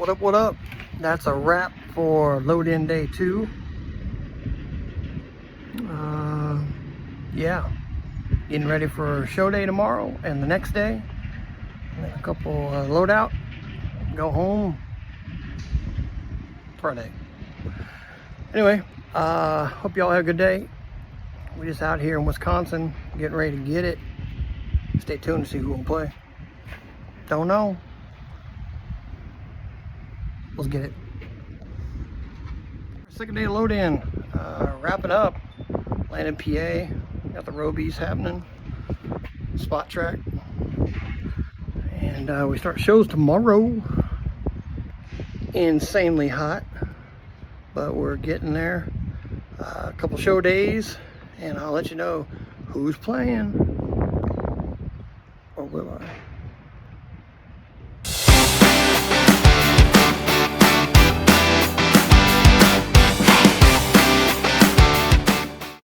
What up, what up? That's a wrap for load-in day 2. Yeah, getting ready for show day tomorrow and the next day. And a couple load out, go home for a day. Anyway, hope y'all have a good day. We're just out here in Wisconsin getting ready to get it. Stay tuned to see who will play. Don't know. Let's get it. Second day of load in. Wrapping up. Landed PA. Got the Robies happening. Spot track. And we start shows tomorrow. Insanely hot. But we're getting there. A couple show days. And I'll let you know who's playing.